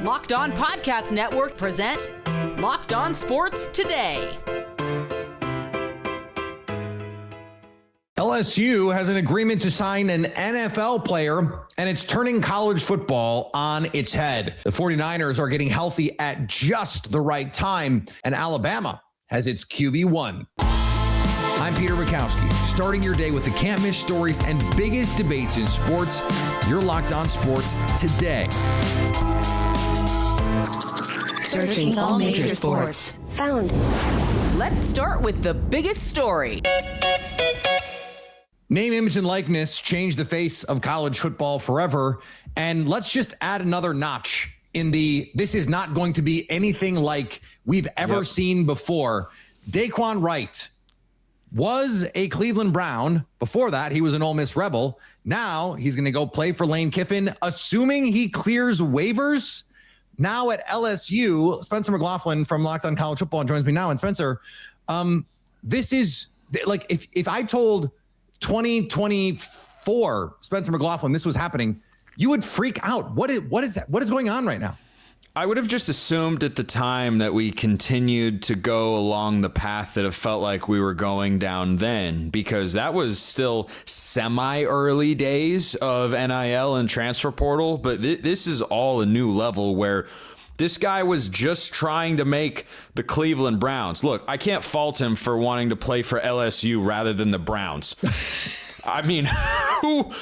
Locked On Podcast Network presents Locked On Sports Today. LSU has an agreement to sign an NFL player, and it's turning college football on its head. The 49ers are getting healthy at just the right time, and Alabama has its QB1. I'm Peter Bukowski, starting your day with the can't-miss stories and biggest debates in sports. You're Locked On Sports Today. Searching all major sports. Found. Let's start with the biggest story. Name, image, and likeness changed the face of college football forever. And let's just add another notch in this is not going to be anything like we've ever seen before. Dae'Quan Wright was a Cleveland Brown. Before that, he was an Ole Miss Rebel. Now he's going to go play for Lane Kiffin, assuming he clears waivers. Now at LSU, Spencer McLaughlin from Locked On College Football joins me now. And Spencer, this is like if I told 2024 Spencer McLaughlin this was happening, you would freak out. What is that? What is going on right now? I would have just assumed at the time that we continued to go along the path that it felt like we were going down then, because that was still semi-early days of NIL and transfer portal. But this is all a new level where this guy was just trying to make the Cleveland Browns. Look, I can't fault him for wanting to play for LSU rather than the Browns. I mean, who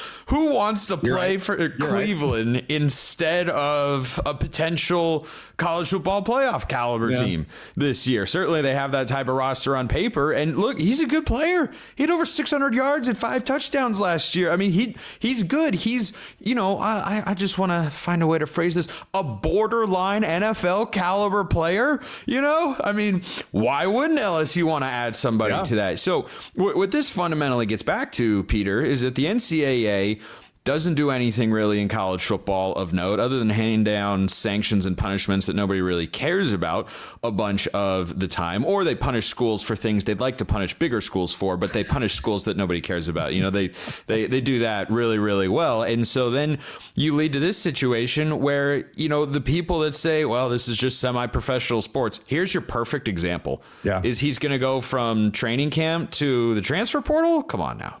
wants to play for Cleveland instead of a potential college football playoff caliber team this year? Certainly they have that type of roster on paper. And look, he's a good player. He had over 600 yards and 5 touchdowns last year. I mean, he's good. He's, I just want to find a way to phrase this, a borderline NFL caliber player. I mean, why wouldn't LSU want to add somebody to that? So what this fundamentally gets back to, Peter, is that the NCAA doesn't do anything really in college football of note other than handing down sanctions and punishments that nobody really cares about a bunch of the time, or they punish schools for things they'd like to punish bigger schools for, but they punish schools that nobody cares about. They do that really, really well. And so then you lead to this situation where, the people that say, well, this is just semi-professional sports. Here's your perfect example. Is he's going to go from training camp to the transfer portal? Come on now.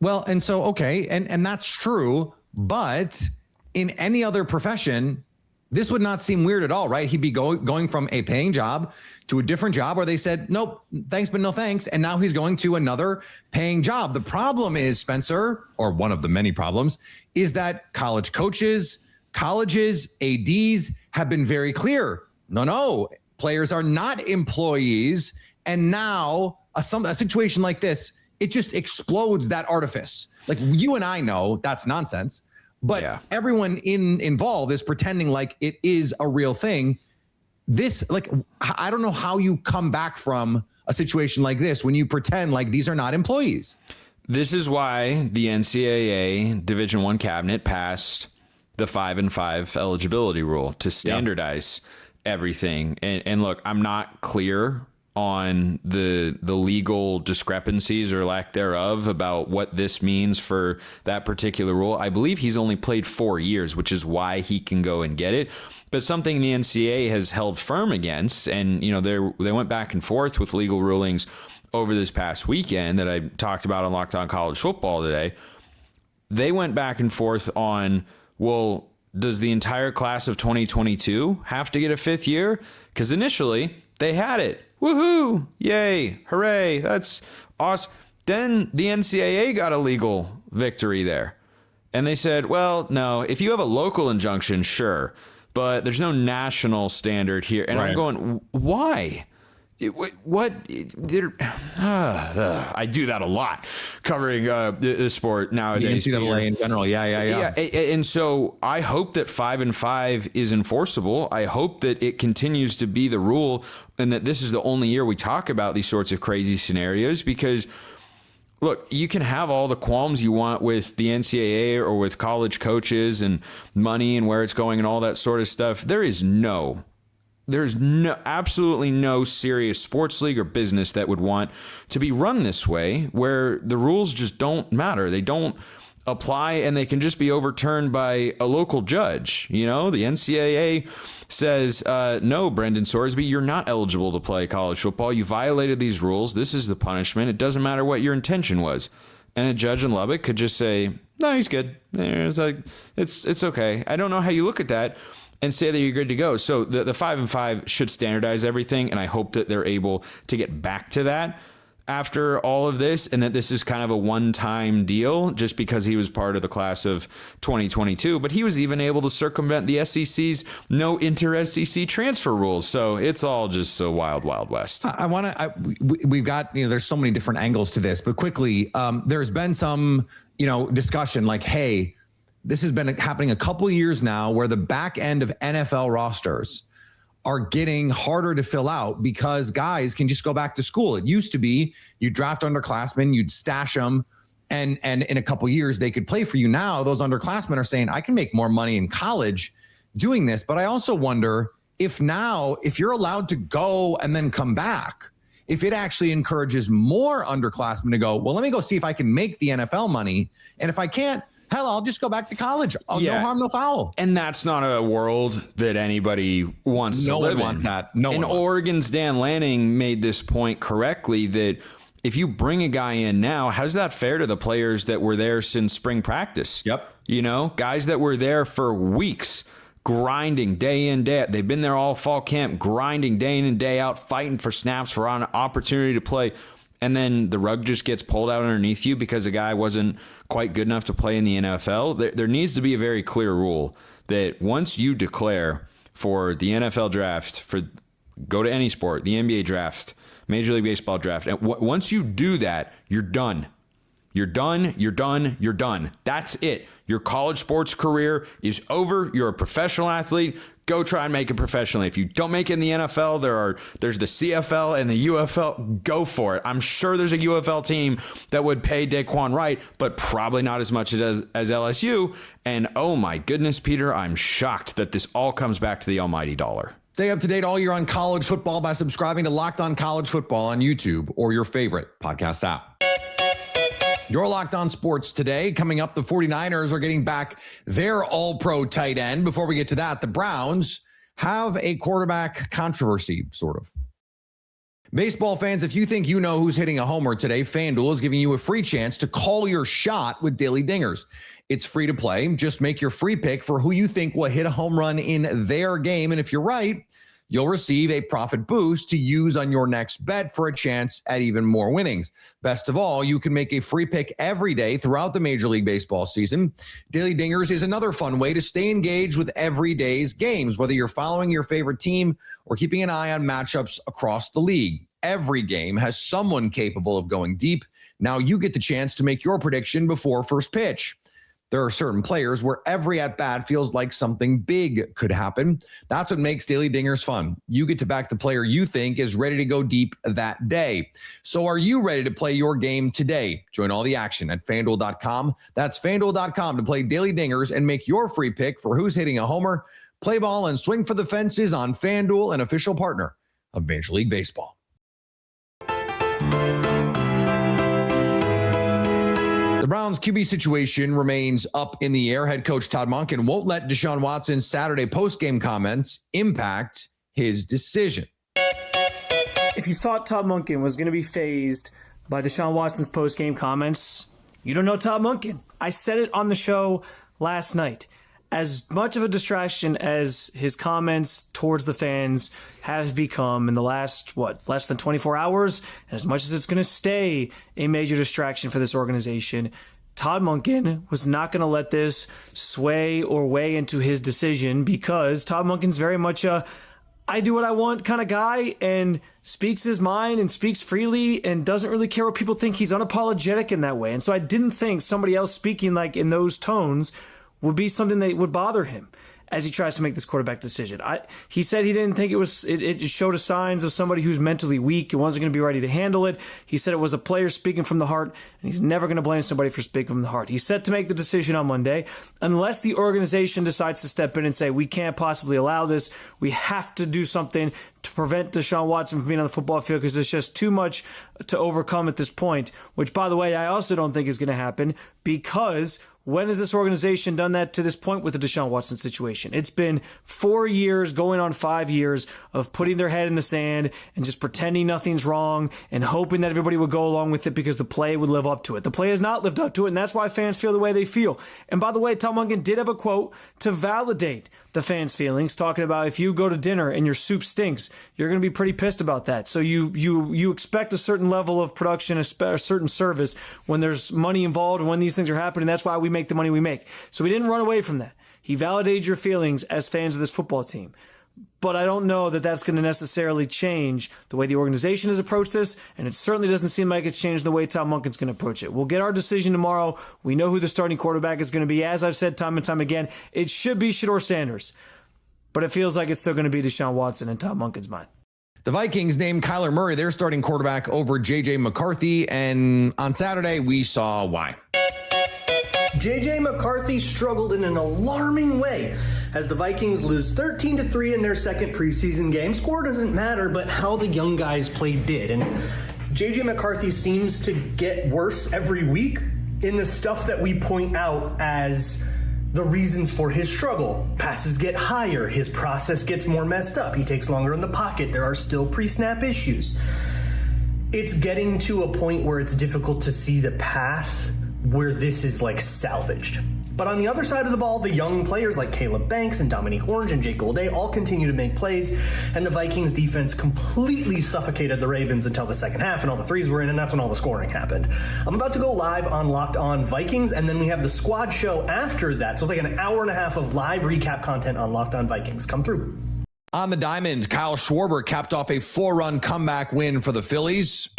Well, and so, okay, and that's true, but in any other profession, this would not seem weird at all, right? He'd be going from a paying job to a different job where they said, nope, thanks, but no thanks. And now he's going to another paying job. The problem is, Spencer, or one of the many problems, is that college coaches, colleges, ADs have been very clear. No, players are not employees. And now a situation like this, it just explodes that artifice. Like, you and I know that's nonsense, but everyone involved is pretending like it is a real thing. I don't know how you come back from a situation like this when you pretend like these are not employees. This is why the NCAA Division I cabinet passed the 5-and-5 eligibility rule to standardize everything. And look, I'm not clear on the legal discrepancies or lack thereof about what this means for that particular rule. I believe he's only played 4 years, which is why he can go and get it. But something the NCAA has held firm against, and they went back and forth with legal rulings over this past weekend that I talked about on Locked On College Football today. They went back and forth on, well, does the entire class of 2022 have to get a 5th year? Because initially they had it. Woohoo! Yay! Hooray! That's awesome. Then the NCAA got a legal victory there. And they said, well, no, if you have a local injunction, sure. But there's no national standard here. And I'm going, why? What? I do that a lot, covering the sport nowadays. The NCAA in general, yeah. And so I hope that 5-and-5 is enforceable. I hope that it continues to be the rule, and that this is the only year we talk about these sorts of crazy scenarios. Because, look, you can have all the qualms you want with the NCAA or with college coaches and money and where it's going and all that sort of stuff. There's absolutely no serious sports league or business that would want to be run this way, where the rules just don't matter. They don't apply and they can just be overturned by a local judge. The NCAA says, no, Brendan Sorsby, you're not eligible to play college football. You violated these rules. This is the punishment. It doesn't matter what your intention was. And a judge in Lubbock could just say, no, he's good. It's like, it's okay. I don't know how you look at that and say that you're good to go. So the 5-5 should standardize everything. And I hope that they're able to get back to that after all of this, and that this is kind of a one-time deal just because he was part of the class of 2022. But he was even able to circumvent the SEC's no inter-SEC transfer rules. So it's all just so wild, wild west. We've got, there's so many different angles to this, but quickly, there's been some, discussion like, hey, this has been happening a couple of years now where the back end of NFL rosters are getting harder to fill out because guys can just go back to school. It used to be you draft underclassmen, you'd stash them, and in a couple years they could play for you. Now those underclassmen are saying, I can make more money in college doing this. But I also wonder if you're allowed to go and then come back, if it actually encourages more underclassmen to go, well, let me go see if I can make the NFL money. And if I can't, hell, I'll just go back to college. No harm, no foul. And that's not a world that anybody wants to live in. No one wants that. Oregon's Dan Lanning made this point correctly that if you bring a guy in now, how's that fair to the players that were there since spring practice? Yep. Guys that were there for weeks, grinding day in, day out. They've been there all fall camp, grinding day in and day out, fighting for snaps, for an opportunity to play. And then the rug just gets pulled out underneath you because a guy wasn't quite good enough to play in the NFL. There needs to be a very clear rule that once you declare for the NFL draft, go to any sport, the NBA draft, Major League Baseball draft, and once you do that, you're done. You're done. You're done. You're done. That's it. Your college sports career is over. You're a professional athlete. Go try and make it professionally. If you don't make it in the NFL, there's the CFL and the UFL. Go for it. I'm sure there's a UFL team that would pay Dae'Quan Wright, but probably not as much as LSU. And oh my goodness, Peter, I'm shocked that this all comes back to the almighty dollar. Stay up to date all year on college football by subscribing to Locked On College Football on YouTube or your favorite podcast app. You're Locked On Sports today. Coming up, the 49ers are getting back their all-pro tight end. Before we get to that, the Browns have a quarterback controversy, sort of. Baseball fans, if you think you know who's hitting a homer today, FanDuel is giving you a free chance to call your shot with Daily Dingers. It's free to play. Just make your free pick for who you think will hit a home run in their game. And if you're right, you'll receive a profit boost to use on your next bet for a chance at even more winnings. Best of all, you can make a free pick every day throughout the Major League Baseball season. Daily Dingers is another fun way to stay engaged with every day's games, whether you're following your favorite team or keeping an eye on matchups across the league. Every game has someone capable of going deep. Now you get the chance to make your prediction before first pitch. There are certain players where every at-bat feels like something big could happen. That's what makes Daily Dingers fun. You get to back the player you think is ready to go deep that day. So are you ready to play your game today? Join all the action at FanDuel.com. That's FanDuel.com to play Daily Dingers and make your free pick for who's hitting a homer. Play ball and swing for the fences on FanDuel, an official partner of Major League Baseball. The Browns QB situation remains up in the air. Head coach Todd Monken won't let Deshaun Watson's Saturday postgame comments impact his decision. If you thought Todd Monken was going to be fazed by Deshaun Watson's postgame comments, you don't know Todd Monken. I said it on the show last night. As much of a distraction as his comments towards the fans has become in the last, less than 24 hours, and as much as it's going to stay a major distraction for this organization, Todd Monken was not going to let this sway or weigh into his decision because Todd Monken's very much a I do what I want kind of guy and speaks his mind and speaks freely and doesn't really care what people think. He's unapologetic in that way. And so I didn't think somebody else speaking like in those tones would be something that would bother him as he tries to make this quarterback decision. He said he didn't think it showed signs of somebody who's mentally weak and wasn't going to be ready to handle it. He said it was a player speaking from the heart, and he's never going to blame somebody for speaking from the heart. He's set to make the decision on Monday. Unless the organization decides to step in and say, we can't possibly allow this, we have to do something to prevent Deshaun Watson from being on the football field because there's just too much to overcome at this point, which, by the way, I also don't think is going to happen because When has this organization done that to this point with the Deshaun Watson situation? It's been 4 years, going on 5 years, of putting their head in the sand and just pretending nothing's wrong and hoping that everybody would go along with it because the play would live up to it. The play has not lived up to it, and that's why fans feel the way they feel. And by the way, Tom Munkin did have a quote to validate the fans' feelings, talking about if you go to dinner and your soup stinks, you're going to be pretty pissed about that. So you expect a certain level of production, a certain service when there's money involved and when these things are happening. That's why we make the money we make. So we didn't run away from that. He validated your feelings as fans of this football team. But I don't know that that's going to necessarily change the way the organization has approached this, and it certainly doesn't seem like it's changed the way Tom Munkin's going to approach it. We'll get our decision tomorrow. We know who the starting quarterback is going to be. As I've said time and time again, it should be Shedeur Sanders, but it feels like it's still going to be Deshaun Watson in Tom Munkin's mind. The Vikings named Kyler Murray their starting quarterback over J.J. McCarthy, and on Saturday we saw why. J.J. McCarthy struggled in an alarming way as the Vikings lose 13-3 in their second preseason game. Score doesn't matter, but how the young guys played did. And J.J. McCarthy seems to get worse every week in the stuff that we point out as the reasons for his struggle. Passes get higher. His process gets more messed up. He takes longer in the pocket. There are still pre-snap issues. It's getting to a point where it's difficult to see the path where this is like salvaged. But on the other side of the ball, the young players like Caleb Banks and Dominique Orange and Jake Golday all continue to make plays, and the Vikings defense completely suffocated the Ravens until the second half, and all the threes were in, and that's when all the scoring happened. I'm about to go live on Locked On Vikings, and then we have the squad show after that, so it's like an hour and a half of live recap content on Locked On Vikings. Come through. On the diamond, Kyle Schwarber capped off a 4-run comeback win for the Phillies.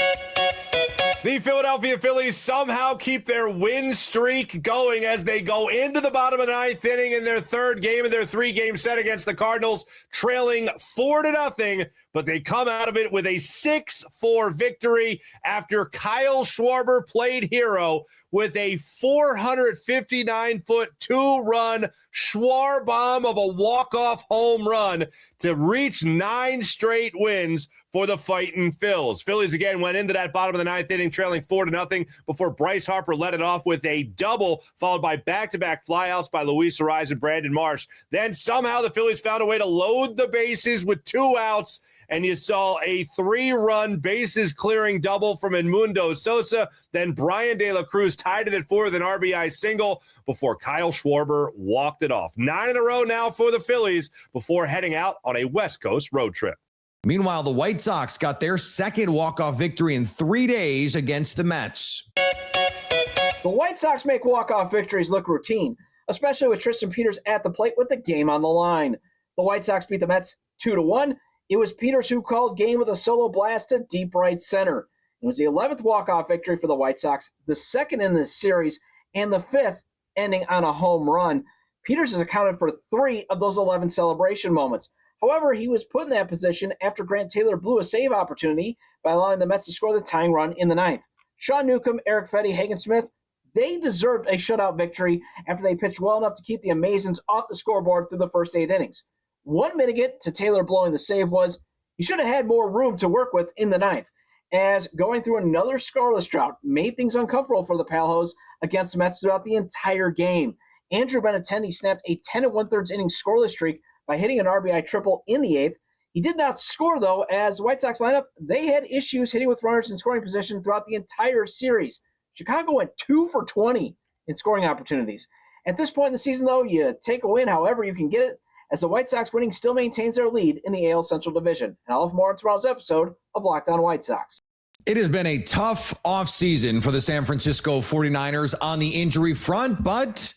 The Philadelphia Phillies somehow keep their win streak going as they go into the bottom of the ninth inning in their third game of their 3-game set against the Cardinals, trailing 4-0, but they come out of it with a 6-4 victory after Kyle Schwarber played hero with a 459-foot 2-run Schwar bomb of a walk-off home run to reach 9 straight wins for the Fightin' Phils. Phillies again went into that bottom of the ninth inning trailing 4-0 before Bryce Harper led it off with a double, followed by back-to-back flyouts by Luis Arraez and Brandon Marsh. Then somehow the Phillies found a way to load the bases with 2 outs, and you saw a 3-run bases-clearing double from Edmundo Sosa. Then Brian De La Cruz tied it at 4 with an RBI single before Kyle Schwarber walked it off. 9 in a row now for the Phillies before heading out on a West Coast road trip. Meanwhile, the White Sox got their second walk-off victory in 3 days against the Mets. The White Sox make walk-off victories look routine, especially with Tristan Peters at the plate with the game on the line. The White Sox beat the Mets 2-1. It was Peters who called game with a solo blast to deep right center. It was the 11th walk-off victory for the White Sox, the second in this series, and the 5th ending on a home run. Peters has accounted for 3 of those 11 celebration moments. However, he was put in that position after Grant Taylor blew a save opportunity by allowing the Mets to score the tying run in the 9th. Sean Newcomb, Eric Fetty, Hagen Smith, they deserved a shutout victory after they pitched well enough to keep the Amazons off the scoreboard through the first 8 innings. One mitigant to Taylor blowing the save was he should have had more room to work with in the 9th, as going through another scoreless drought made things uncomfortable for the Paljos against the Mets throughout the entire game. Andrew Benintendi snapped a 10 1/3 inning scoreless streak by hitting an RBI triple in the 8th. He did not score, though, as the White Sox lineup, they had issues hitting with runners in scoring position throughout the entire series. Chicago went 2 for 20 in scoring opportunities. At this point in the season, though, you take a win however you can get it, as the White Sox winning still maintains their lead in the AL Central Division. And I'll have more on tomorrow's episode of Locked On White Sox. It has been a tough offseason for the San Francisco 49ers on the injury front, but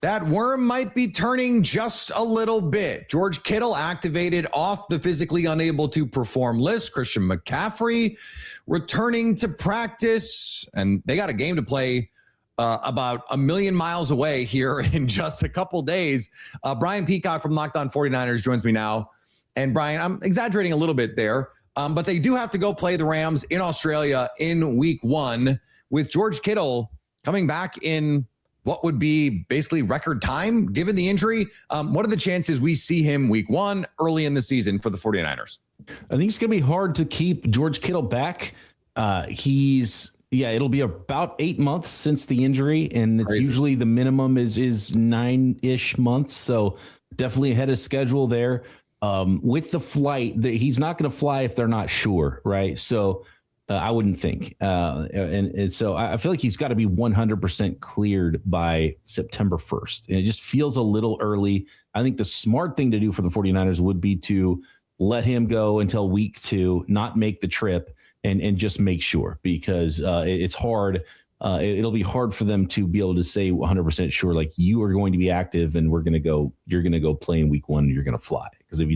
that worm might be turning just a little bit. George Kittle activated off the physically unable to perform list. Christian McCaffrey returning to practice, and they got a game to play about a million miles away here in just a couple days. Brian Peacock from Locked On 49ers joins me now. And Brian, I'm exaggerating a little bit there, but they do have to go play the Rams in Australia in week 1 with George Kittle coming back in what would be basically record time given the injury. What are the chances we see him week 1 early in the season for the 49ers? I think it's going to be hard to keep George Kittle back. He's Yeah, it'll be about 8 months since the injury, and it's usually the minimum is 9-ish months. So definitely ahead of schedule there. With the flight, he's not going to fly if they're not sure, right? So I wouldn't think. And so I feel like he's got to be 100% cleared by September 1st. And it just feels a little early. I think the smart thing to do for the 49ers would be to let him go until week 2, not make the trip, and just make sure, because it's hard. It'll be hard for them to be able to say 100% sure, like, you are going to be active and you're going to go play in week 1 and you're going to fly. Because if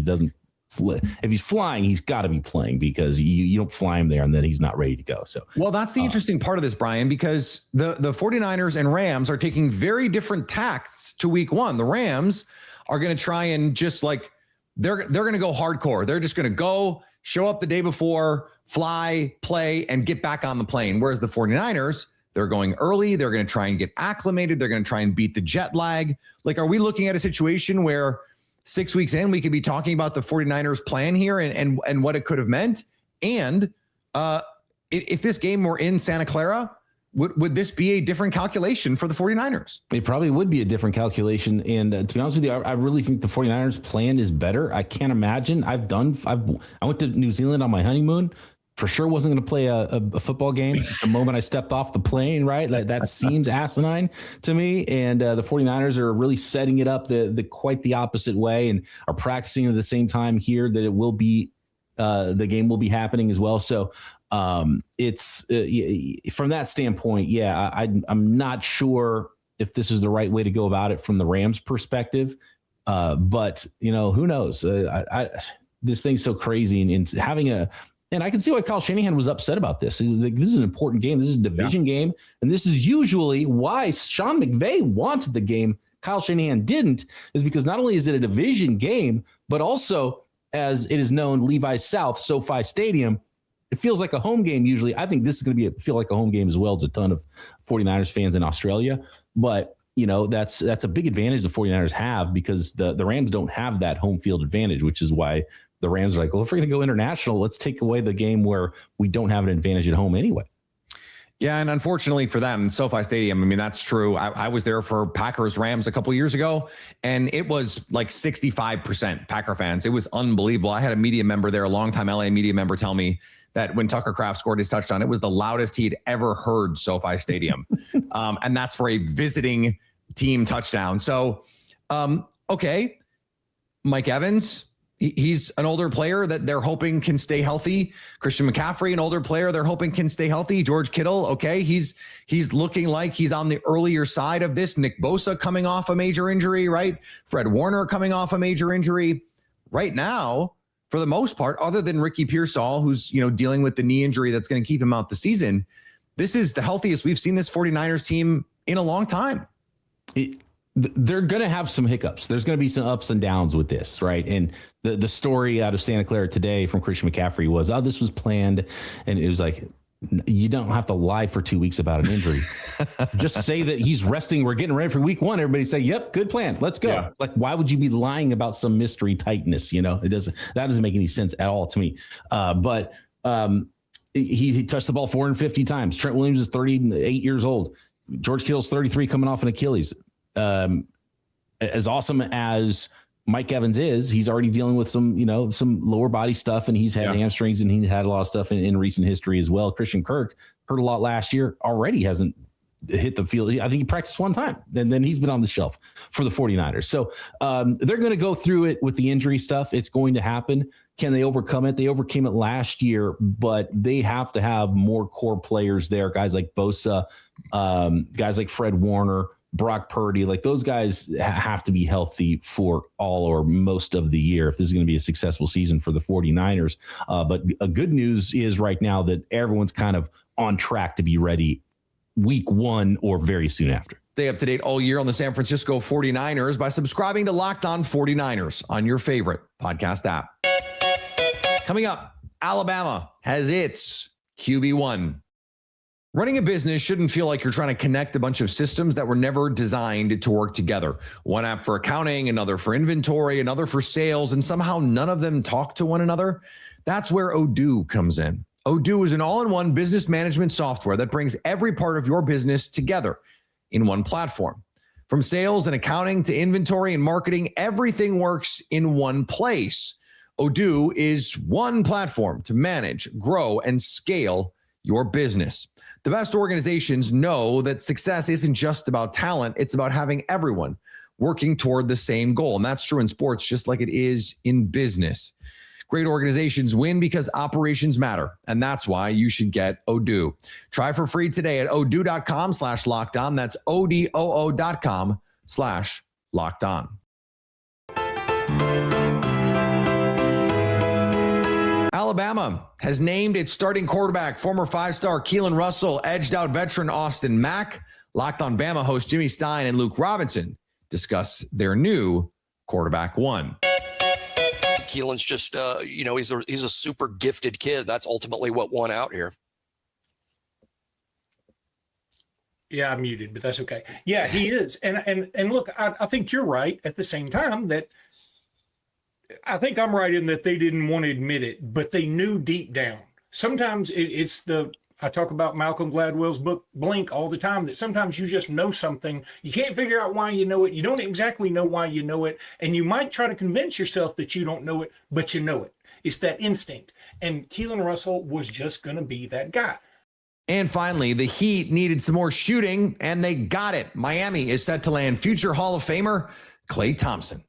he's flying, he's got to be playing, because you don't fly him there and then he's not ready to go. So, well, that's the interesting part of this, Brian, because the 49ers and Rams are taking very different tacts to week 1. The Rams are going to try and just like, they're going to go hardcore. They're just going to go, show up the day before, fly, play, and get back on the plane. Whereas the 49ers, they're going early. They're going to try and get acclimated. They're going to try and beat the jet lag. Like, are we looking at a situation where 6 weeks in, we could be talking about the 49ers plan here and what it could have meant? And if this game were in Santa Clara, would this be a different calculation for the 49ers? It probably would be a different calculation. And to be honest with you, I really think the 49ers plan is better. I can't imagine. I went to New Zealand on my honeymoon. For sure wasn't going to play a football game the moment I stepped off the plane, right? That seems asinine to me. And the 49ers are really setting it up the quite the opposite way, and are practicing at the same time here that it will be the game will be happening as well. So it's from that standpoint, yeah, I'm not sure if this is the right way to go about it from the Rams perspective. But who knows? This thing's so crazy, and having and I can see why Kyle Shanahan was upset about this. This is an important game. This is a division game. And this is usually why Sean McVay wanted the game. Kyle Shanahan didn't, is because not only is it a division game, but also, as it is known, Levi's South, SoFi Stadium, it feels like a home game usually. I think this is going to feel like a home game as well as a ton of 49ers fans in Australia. But, that's a big advantage the 49ers have, because the Rams don't have that home field advantage, which is why the Rams are like, well, if we're going to go international, let's take away the game where we don't have an advantage at home anyway. Yeah, and unfortunately for them, SoFi Stadium, I mean, that's true. I was there for Packers-Rams a couple years ago, and it was like 65% Packer fans. It was unbelievable. I had a media member there, a longtime LA media member, tell me that when Tucker Kraft scored his touchdown, it was the loudest he'd ever heard SoFi Stadium. And that's for a visiting team touchdown. So, okay, Mike Evans, he's an older player that they're hoping can stay healthy. Christian McCaffrey, an older player they're hoping can stay healthy. George Kittle, okay, he's looking like he's on the earlier side of this. Nick Bosa coming off a major injury, right? Fred Warner coming off a major injury. Right now, for the most part, other than Ricky Pearsall, who's dealing with the knee injury that's going to keep him out the season, this is the healthiest we've seen this 49ers team in a long time. They're going to have some hiccups. There's going to be some ups and downs with this, right? And the story out of Santa Clara today from Christian McCaffrey was, this was planned. And it was like, you don't have to lie for 2 weeks about an injury. Just say that he's resting. We're getting ready for week 1. Everybody say, yep, good plan. Let's go. Yeah. Like, why would you be lying about some mystery tightness? That doesn't make any sense at all to me. But he touched the ball 450 times. Trent Williams is 38 years old. George Kittle's 33 coming off an Achilles. As awesome as Mike Evans is, he's already dealing with some lower body stuff, and he's had hamstrings, and he had a lot of stuff in recent history as well. Christian Kirk hurt a lot last year, already hasn't hit the field. I think he practiced one time, and then he's been on the shelf for the 49ers. So they're going to go through it with the injury stuff. It's going to happen. Can they overcome it? They overcame it last year, but they have to have more core players there. Guys like Bosa, guys like Fred Warner, Brock Purdy, like those guys have to be healthy for all or most of the year if this is going to be a successful season for the 49ers. But a good news is right now that everyone's kind of on track to be ready week 1 or very soon after. Stay up to date all year on the San Francisco 49ers by subscribing to Locked On 49ers on your favorite podcast app. Coming up, Alabama has its QB1. Running a business shouldn't feel like you're trying to connect a bunch of systems that were never designed to work together. One app for accounting, another for inventory, another for sales, and somehow none of them talk to one another. That's where Odoo comes in. Odoo is an all-in-one business management software that brings every part of your business together in one platform. From sales and accounting to inventory and marketing, everything works in one place. Odoo is one platform to manage, grow, and scale your business. The best organizations know that success isn't just about talent, it's about having everyone working toward the same goal. And that's true in sports, just like it is in business. Great organizations win because operations matter. And that's why you should get Odoo. Try for free today at odoo.com/lockedon. That's odoo.com/lockedon. Alabama has named its starting quarterback. Former five-star Keelon Russell edged out veteran Austin Mack. Locked on Bama host Jimmy Stein and Luke Robinson discuss their new quarterback one. Keelan's just, he's a super gifted kid. That's ultimately what won out here. Yeah, I'm muted, but that's okay. Yeah, he is. And look, I think you're right at the same time that I think I'm right in that they didn't want to admit it, but they knew deep down. Sometimes I talk about Malcolm Gladwell's book, Blink, all the time, that sometimes you just know something. You can't figure out why you know it. You don't exactly know why you know it. And you might try to convince yourself that you don't know it, but you know it. It's that instinct. And Keelon Russell was just going to be that guy. And finally, the Heat needed some more shooting, and they got it. Miami is set to land future Hall of Famer Klay Thompson.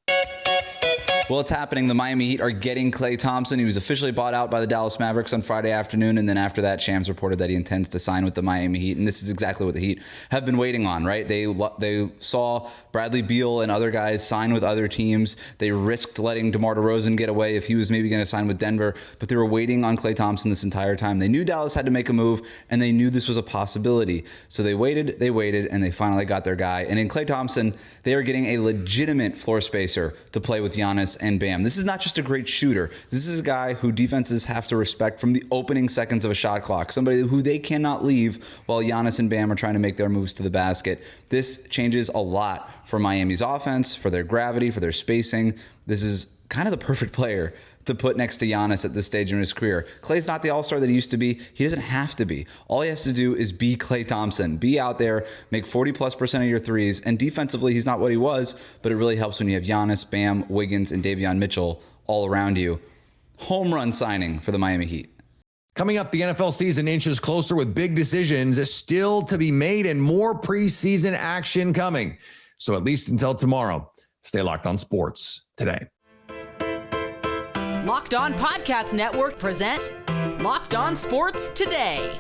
Well, it's happening. The Miami Heat are getting Klay Thompson. He was officially bought out by the Dallas Mavericks on Friday afternoon. And then after that, Shams reported that he intends to sign with the Miami Heat. And this is exactly what the Heat have been waiting on, right? They saw Bradley Beal and other guys sign with other teams. They risked letting DeMar DeRozan get away if he was maybe going to sign with Denver. But they were waiting on Klay Thompson this entire time. They knew Dallas had to make a move, and they knew this was a possibility. So they waited, and they finally got their guy. And in Klay Thompson, they are getting a legitimate floor spacer to play with Giannis and Bam. This is not just a great shooter. This is a guy who defenses have to respect from the opening seconds of a shot clock, somebody who they cannot leave while Giannis and Bam are trying to make their moves to the basket. This changes a lot for Miami's offense, for their gravity, for their spacing. This is kind of the perfect player to put next to Giannis at this stage in his career. Klay's not the all-star that he used to be. He doesn't have to be. All he has to do is be Klay Thompson. Be out there, make 40+% of your threes, and defensively, he's not what he was, but it really helps when you have Giannis, Bam, Wiggins, and Davion Mitchell all around you. Home run signing for the Miami Heat. Coming up, the NFL season inches closer with big decisions still to be made and more preseason action coming. So at least until tomorrow, stay locked on sports today. Locked On Podcast Network presents Locked On Sports Today.